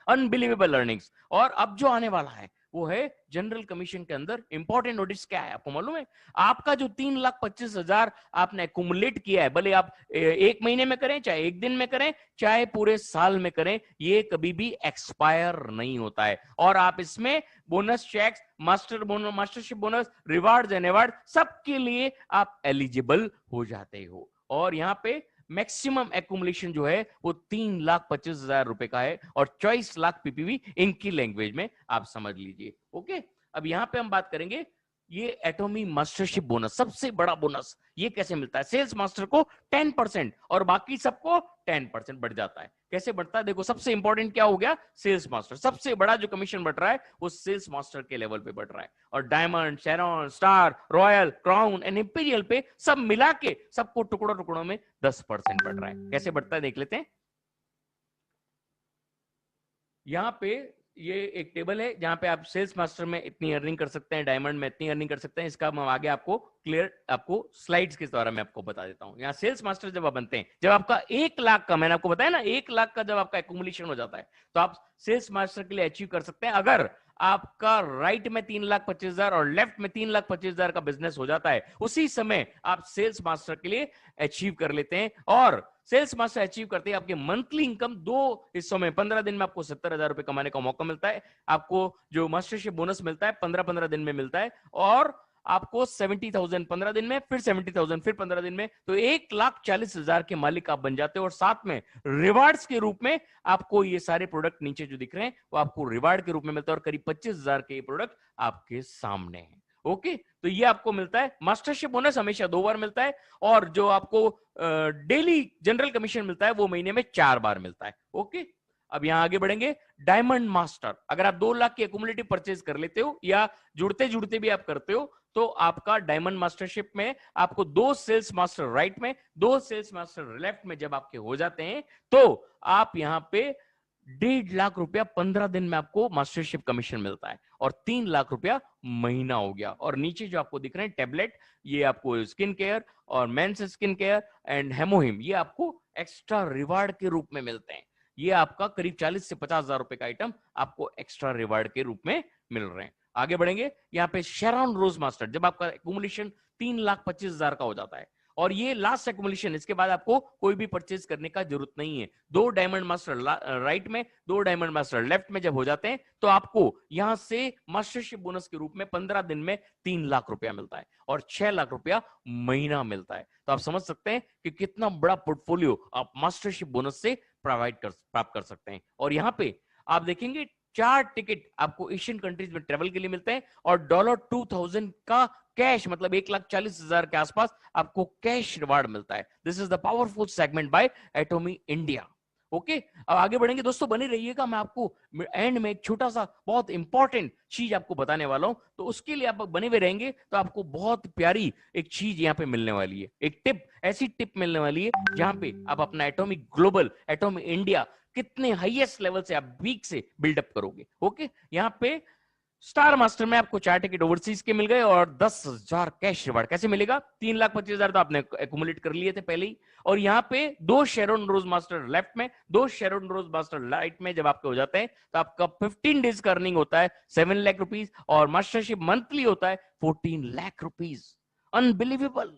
Unbelievable earnings. और अब जो आने वाला है वो है जनरल कमीशन के अंदर इंपॉर्टेंट नोटिस क्या है, आपको मालूम है? आपका जो 3,25,000 आपने एक्यूमुलेट किया है, भले आप एक महीने में करें, चाहे एक दिन में करें, चाहे पूरे साल में करें, ये कभी भी एक्सपायर नहीं होता है। और आप इसमें bonus cheques, mastership bonus, rewards and award, सबके लिए आप एलिजिबल हो जाते हो। और यहाँ पे मैक्सिमम एक्यूमुलेशन जो है वो 3,25,000 रुपए का है, और 24,00,000 पीपीवी इनकी लैंग्वेज में आप समझ लीजिए। ओके, अब यहां पे हम बात करेंगे ये एटॉमी मास्टरशिप बोनस, सबसे बड़ा बोनस ये कैसे मिलता है? सेल्स मास्टर को 10% और बाकी सबको 10% बढ़ जाता है। कैसे बढ़ता है? देखो, सबसे इंपॉर्टेंट क्या हो गया? Sales master. सबसे बड़ा जो कमीशन बढ़ रहा है वो सेल्स मास्टर के लेवल पे बढ़ रहा है। और diamond, Sharon, star, royal, crown and imperial पे सब मिला के सबको टुकड़ों टुकड़ों में 10% बढ़ रहा है। कैसे बढ़ता है देख लेते हैं। यहां पे ये एक टेबल है जहां पे आप सेल्स मास्टर में इतनी अर्निंग कर सकते हैं, डायमंड में इतनी अर्निंग कर सकते हैं। इसका मैं आगे आपको क्लियर आपको स्लाइड्स के द्वारा मैं आपको बता देता हूं। यहाँ सेल्स मास्टर जब आप बनते हैं, जब आपका 1,00,000 का, मैंने आपको बताया ना 1,00,000 का जब आपका एक्यूमुलेशन हो जाता है, तो आप सेल्स मास्टर के लिए अचीव कर सकते हैं। अगर आपका राइट में 3,25,000 और लेफ्ट में 3,25,000 का बिजनेस हो जाता है, उसी समय आप सेल्स मास्टर के लिए अचीव कर लेते हैं। और सेल्स मास्टर अचीव करते हैं आपके मंथली इनकम दो हिस्सों में, 15 दिन में आपको 70,000 रुपए कमाने का मौका मिलता है। आपको जो मास्टरशिप बोनस मिलता है 15-15 दिन में मिलता है, और आपको 70,000 15 दिन में, फिर 70,000 फिर 15 दिन में, तो 1,40,000 के मालिक आप बन जाते हो। और साथ में रिवार्ड्स के रूप में आपको ये सारे प्रोडक्ट नीचे जो दिख रहे हैं वो आपको रिवार्ड के रूप में मिलता है, और करीब 25,000 के ये प्रोडक्ट आपके सामने है। ओके, तो ये आपको मिलता है। मास्टरशिप बोनस हमेशा 2 बार मिलता है, और जो आपको डेली जनरल कमीशन मिलता है वो महीने में 4 बार मिलता है। ओके, अब यहां आगे बढ़ेंगे। डायमंड मास्टर, अगर आप 2,00,000 की एक्यूमुलेटिव परचेज कर लेते हो या जुड़ते जुड़ते भी आप करते हो, तो आपका डायमंड मास्टरशिप में आपको 2 सेल्स मास्टर राइट में, 2 सेल्स मास्टर लेफ्ट में जब आपके हो जाते हैं, तो आप यहां पे 1,50,000 रुपया 15 दिन में आपको मास्टरशिप कमीशन मिलता है, और 3,00,000 रुपया महीना हो गया। और नीचे जो आपको दिख रहे हैं टेबलेट, ये आपको स्किन केयर और मेंस स्किन केयर एंड हेमोहिम, ये आपको एक्स्ट्रा रिवार्ड के रूप में मिलते हैं। ये आपका करीब 40 से 50,000 रुपए का आइटम आपको एक्स्ट्रा रिवार्ड के रूप में मिल रहे हैं। आगे बढ़ेंगे। यहाँ पे शेरॉन रोज मास्टर, जब आपका एक्यूमुलेशन 3,25,000 का हो जाता है, और ये लास्ट एक्यूमुलेशन, इसके बाद आपको कोई भी परचेज करने का जरूरत नहीं है। 2 डायमंड मास्टर राइट में, 2 डायमंड मास्टर लेफ्ट में जब हो जाते हैं, तो आपको यहां से मास्टरशिप बोनस के रूप में 15 दिन में 3,00,000 रुपया मिलता है, और 6,00,000 रुपया महीना मिलता है। तो आप समझ सकते हैं कि कितना बड़ा पोर्टफोलियो आप मास्टरशिप बोनस से प्राप्त कर सकते हैं। और यहां पे आप देखेंगे 4 टिकट आपको एशियन कंट्रीज में ट्रेवल के लिए मिलते हैं, और $2,000 का कैश, मतलब 1,40,000 के आसपास आपको कैश रिवार्ड मिलता है। This is the powerful segment by Atomy India. Okay, अब आगे बढ़ेंगे दोस्तों, बने रहिएगा। मैं आपको एंड में एक छोटा सा बहुत इंपॉर्टेंट चीज आपको बताने वाला हूं, तो उसके लिए आप बने हुए रहेंगे तो आपको बहुत प्यारी एक चीज यहाँ पे मिलने वाली है, एक टिप, ऐसी टिप मिलने वाली है जहां पे आप अपना एटॉमिक ग्लोबल, एटॉमिक इंडिया कितने हाईएस्ट लेवल से आप वीक से बिल्डअप करोगे। ओके, यहाँ पे स्टार मास्टर में आपको 4 टिकट ओवरसीज के मिल गए और 10,000 कैश रिवार्ड। कैसे मिलेगा? 3,25,000 तो आपने एक्यूमुलेट कर लिए थे पहले ही, और यहाँ पे 2 शेरोन रोज मास्टर लेफ्ट में, 2 शेरोन रोज मास्टर राइट में जब आपके हो जाते हैं तो आपका 15 डेज का अर्निंग होता है 7 लाख रुपीज, और मास्टरशिप मंथली होता है 14 लाख रुपीज। अनबिलीवेबल।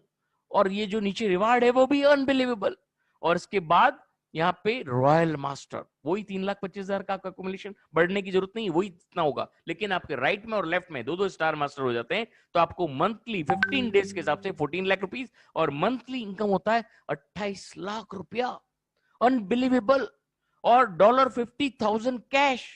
और ये जो नीचे रिवार्ड है वो भी अनबिलीवेबल। और इसके बाद यहाँ पे रॉयल मास्टर, वही 3,25,000 का अक्यूमुलेशन, बढ़ने की जरूरत नहीं, वही इतना होगा, लेकिन आपके राइट में और लेफ्ट में 2-2 स्टार मास्टर हो जाते हैं, तो आपको मंथली 15 डेज के हिसाब से 14 लाख रुपीज, और मंथली इनकम होता है 28 लाख रुपया। अनबिलीवेबल। और $50,000 कैश।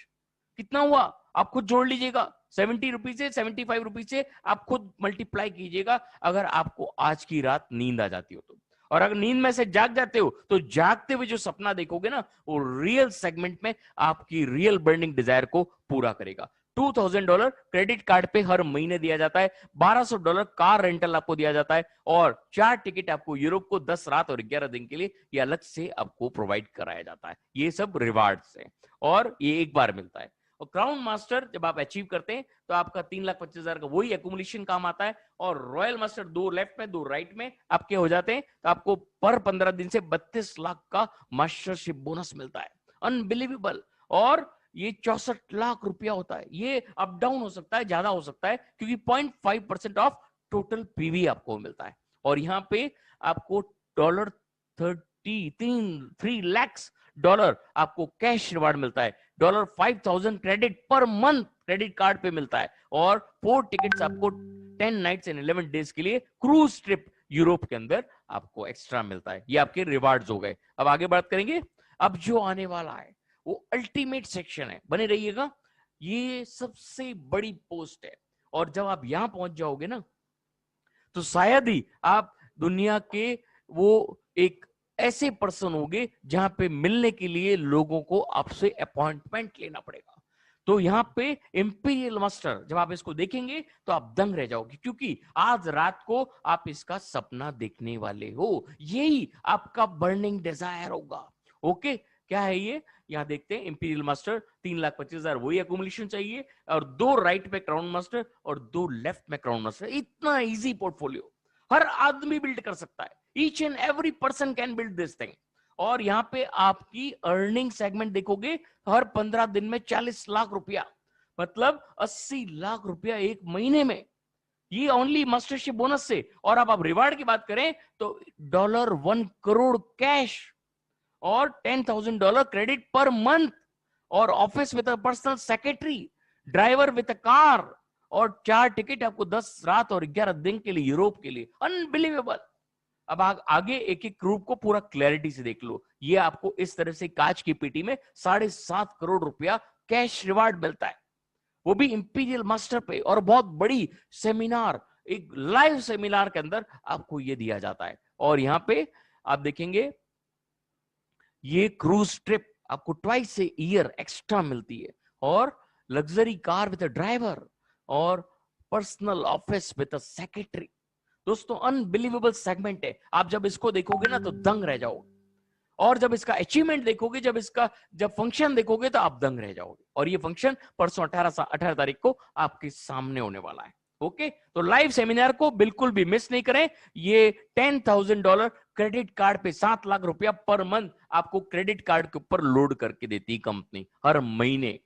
कितना हुआ? आप खुद जोड़ लीजिएगा, 70 रुपीज से, 75 रुपीज से आप खुद मल्टीप्लाई कीजिएगा, अगर आपको आज की रात नींद आ जाती हो तो। और अगर नींद में से जाग जाते हो तो जागते हुए जो सपना देखोगे ना, वो रियल सेगमेंट में आपकी रियल बर्निंग डिजायर को पूरा करेगा। $2,000 क्रेडिट कार्ड पे हर महीने दिया जाता है, $1,200 कार रेंटल आपको दिया जाता है, और 4 टिकट आपको यूरोप को 10 रात और 11 दिन के लिए ये अलग से आपको प्रोवाइड कराया जाता है। ये सब रिवार्ड्स है और ये एक बार मिलता है। और क्राउन मास्टर जब आप अचीव करते हैं तो आपका 3,25,000 का वही एक्यूमुलेशन काम आता है, और रॉयल मास्टर 2 लेफ्ट में 2 राइट में आपके हो जाते हैं, तो आपको पर 15 दिन से 32 लाख का मास्टरशिप बोनस मिलता है। अनबिलीवेबल। और ये 64 लाख रुपया होता है। ये अप डाउन हो सकता है, ज्यादा हो सकता है, क्योंकि 0.5% ऑफ टोटल पीवी आपको मिलता है। और यहाँ पे आपको $3 लाख आपको कैश रिवार्ड मिलता है, $5,000 credit per month credit card पे मिलता है, और 4 टिकट्स आपको 10 नाइट्स एंड 11 डेज के लिए क्रूज ट्रिप यूरोप के अंदर आपको एक्स्ट्रा मिलता है। ये आपके रिवार्ड्स हो गए। अब आगे बात करेंगे। अब जो आने वाला है वो अल्टीमेट सेक्शन है, बने रहिएगा। ये सबसे बड़ी पोस्ट है, और जब आप यहां पहुंच जाओगे ना, तो शायद ही आप दुनिया के वो एक ऐसे पर्सन होंगे जहां पे मिलने के लिए लोगों को आपसे अपॉइंटमेंट लेना पड़ेगा। तो यहाँ पे इंपीरियल मास्टर जब आप इसको देखेंगे तो आप दंग रह जाओगे, क्योंकि आज रात को आप इसका सपना देखने वाले हो। यही आपका बर्निंग डिजायर होगा। ओके, क्या है ये? यहाँ देखते हैं। इंपीरियल मास्टर 3,25,000 वही एक्यूमुलेशन चाहिए, और 2 राइट में क्राउन मास्टर और 2 लेफ्ट में क्राउन मास्टर। इतना इजी पोर्टफोलियो हर आदमी बिल्ड कर सकता है। Each and every person can build this thing. और यहाँ पे आपकी अर्निंग सेगमेंट देखोगे, हर 15 दिन में 40 लाख रुपया, मतलब 80 लाख रुपया एक महीने में। ये ओनली मास्टरशिप बोनस से। और अब आप रिवार्ड की बात करें तो $1 करोड़ कैश, और $10,000 क्रेडिट पर मंथ, और office with a personal secretary, driver with a car, और 4 टिकट आपको 10 रात और 11 दिन के लिए यूरोप के लिए। अनबिलीवेबल। अब आगे एक एक ग्रुप को पूरा क्लैरिटी से देख लो। ये आपको इस तरह से कांच की पेटी में 7.5 करोड़ रुपया कैश रिवार्ड मिलता है, वो भी इंपीरियल मास्टर पे, और बहुत बड़ी सेमिनार, एक लाइव सेमिनार के अंदर आपको ये दिया जाता है। और यहाँ पे आप देखेंगे ये क्रूज ट्रिप आपको ट्वाइस ए ईयर एक्स्ट्रा मिलती है, और luxury car with a driver, और personal office with a secretary. दोस्तों अनबिलीवेबल सेगमेंट है। आप जब इसको देखोगे ना तो दंग रह जाओगे, और जब इसका अचीवमेंट देखोगे, जब फंक्शन देखोगे तो आप दंग रह जाओगे। और ये फंक्शन परसों 18 तारीख को आपके सामने होने वाला है। ओके, तो लाइव सेमिनार को बिल्कुल भी मिस नहीं करें। ये $10,000 क्रेडिट कार्ड पे 7 लाख रुपया पर मंथ आपको क्रेडिट कार्ड के ऊपर लोड करके देती कंपनी हर महीने।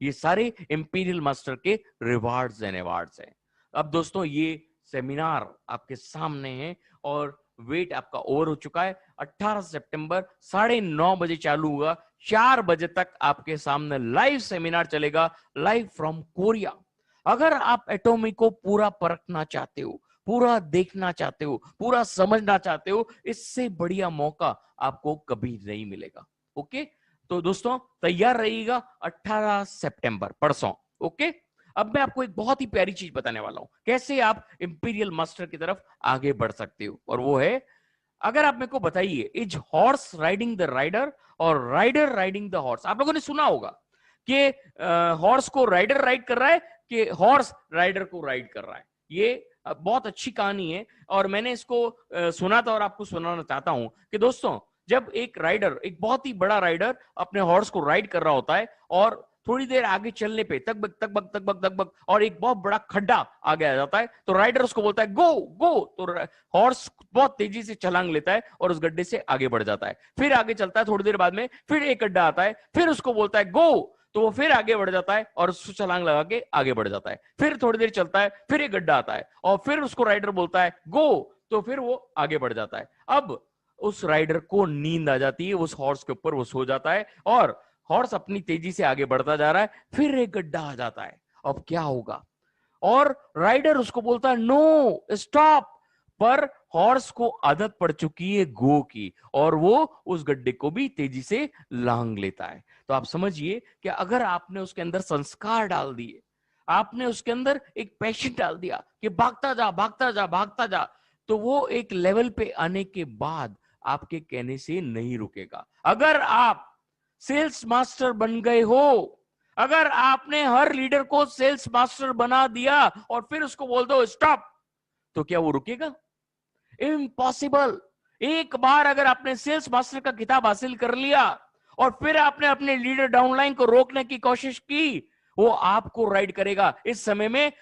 ये सारे इंपीरियल मास्टर के रिवार्ड्स एंड अवार्ड्स हैं। अब दोस्तों ये सेमिनार आपके सामने है, और वेट आपका ओवर हो चुका है। 18 सितंबर 9:30 बजे चालू हुआ, 4 बजे तक आपके सामने लाइव सेमिनार चलेगा, लाइव फ्रॉम कोरिया। अगर आप एटॉमी को पूरा परखना चाहते हो, पूरा देखना चाहते हो, पूरा समझना चाहते हो, इससे बढ़िया मौका आपको कभी नहीं मिलेगा। ओके, तो दोस्तों तैयार रहिएगा 18 सितंबर परसों। ओके, अब मैं आपको एक बहुत ही प्यारी चीज बताने वाला हूं, कैसे आप इंपीरियल मास्टर की तरफ आगे बढ़ सकते हो। और वो है, अगर आप मेरे को बताइए, is horse riding the rider और राइडर राइडिंग द हॉर्स। आप लोगों ने सुना होगा कि हॉर्स को राइडर राइड कर रहा है कि हॉर्स राइडर को राइड कर रहा है। ये बहुत अच्छी कहानी है और मैंने इसको सुना था और आपको सुनाना चाहता हूं कि दोस्तों, जब एक राइडर, एक बहुत ही बड़ा राइडर अपने हॉर्स को राइड कर रहा होता है और थोड़ी देर आगे चलने पे तकबक तकबक तकबक तकबक और एक बहुत बड़ा खड्डा आगे आ जाता है, तो राइडर उसको बोलता है गो गो, तो हॉर्स बहुत तेजी से छलांग लेता है और उस गड्ढे से आगे बढ़ जाता है। फिर आगे चलता है, थोड़ी देर बाद में फिर एक गड्ढा आता है, फिर उसको बोलता है गो, तो वो फिर आगे बढ़ जाता है और उसको छलांग लगा के आगे बढ़ जाता है। फिर थोड़ी देर चलता है, फिर एक गड्ढा आता है और फिर उसको राइडर बोलता है गो, तो फिर वो आगे बढ़ जाता है। अब उस राइडर को नींद आ जाती है, उस हॉर्स के ऊपर वो सो जाता है और हॉर्स अपनी तेजी से आगे बढ़ता जा रहा है, फिर एक गड्ढा आ जाता है। अब क्या होगा? और राइडर उसको बोलता है नो स्टॉप, पर हॉर्स को आदत पड़ चुकी है गो की और वो उस गड्ढे को भी तेजी से लांग लेता है। तो आप समझिए कि अगर आपने उसके अंदर संस्कार डाल दिए, आपने उसके अंदर एक पैशन डाल दिया कि भागता जा भागता जा भागता जा, तो वो एक लेवल पे आने के बाद आपके कहने से नहीं रुकेगा। अगर आप सेल्स मास्टर बन गए हो, अगर आपने हर लीडर को सेल्स मास्टर बना दिया और फिर उसको बोल दो स्टॉप, तो क्या वो रुकेगा? इम्पॉसिबल। एक बार अगर आपने सेल्स मास्टर का किताब हासिल कर लिया और फिर आपने अपने लीडर डाउनलाइन को रोकने की कोशिश की, वो आपको राइड करेगा। इस समय में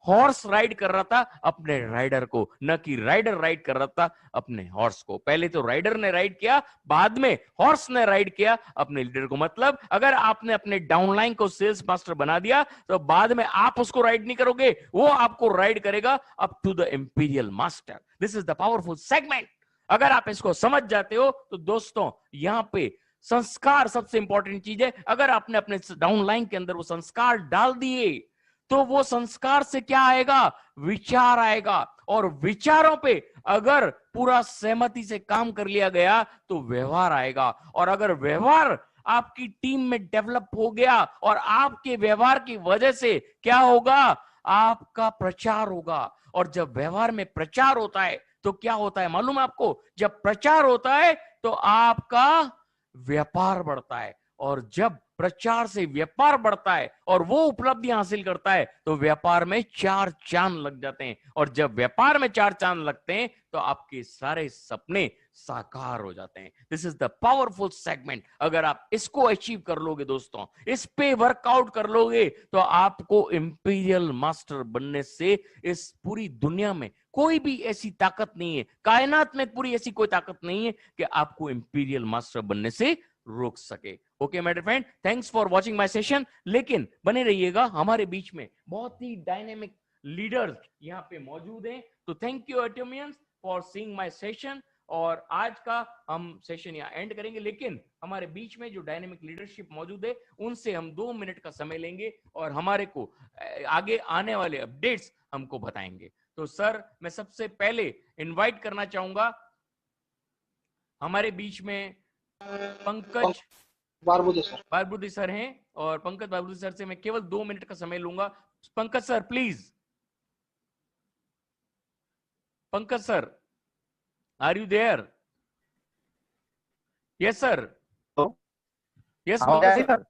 हॉर्स राइड कर रहा था अपने राइडर को, न कि राइडर राइड कर रहा था अपने हॉर्स को। पहले तो राइडर ने राइड किया, बाद में हॉर्स ने राइड किया अपने लीडर को। मतलब अगर आपने अपने डाउनलाइन को सेल्स मास्टर बना दिया तो बाद में आप उसको राइड नहीं करोगे, वो आपको राइड करेगा up to the imperial master. This is the powerful segment. अगर आप इसको समझ जाते हो तो दोस्तों, यहां पे संस्कार सबसे इंपॉर्टेंट चीज है। अगर आपने अपने डाउनलाइन के अंदर वो संस्कार डाल दिए तो वो संस्कार से क्या आएगा? विचार आएगा, और विचारों पे अगर पूरा सहमति से काम कर लिया गया तो व्यवहार आएगा। और अगर व्यवहार आपकी टीम में डेवलप हो गया और आपके व्यवहार की वजह से क्या होगा? आपका प्रचार होगा। और जब व्यवहार में प्रचार होता है तो क्या होता है मालूम है आपको? जब प्रचार होता है तो आपका व्यापार बढ़ता है, और जब प्रचार से व्यापार बढ़ता है और वो उपलब्धियां हासिल करता है तो व्यापार में 4 चांद लग जाते हैं। और जब व्यापार में 4 चांद लगते हैं तो आपके सारे सपने साकार हो जाते हैं। This is the powerful segment. अगर आप इसको अचीव कर लोगे दोस्तों, इस पे वर्कआउट कर लोगे, तो आपको इंपीरियल मास्टर बनने से इस पूरी दुनिया में कोई भी ऐसी ताकत नहीं है, कायनात में पूरी ऐसी कोई ताकत नहीं है कि आपको इंपीरियल मास्टर बनने से रोक सके। Okay my dear friend, thanks for watching my session. लेकिन बने रहिएगा, हमारे बीच में बहुत ही डायनेमिक लीडर्स यहाँ पे मौजूद हैं। तो thank you Atomians for seeing my session. और आज का हम सेशन यहाँ एंड करेंगे, लेकिन हमारे बीच में जो डायनेमिक लीडरशिप मौजूद है उनसे हम 2 मिनट का समय लेंगे और हमारे को आगे आने वाले अपडेट्स हमको बताएंगे। तो सर, मैं सबसे पहले इनवाइट करना चाहूंगा हमारे बीच में पंकज बारबुदी सर हैं, और पंकज बारबुदी सर से मैं केवल 2 मिनट का समय लूंगा। Pankaj sir please. Pankaj sir, are you there? Yes sir. Yes Pankaj sir.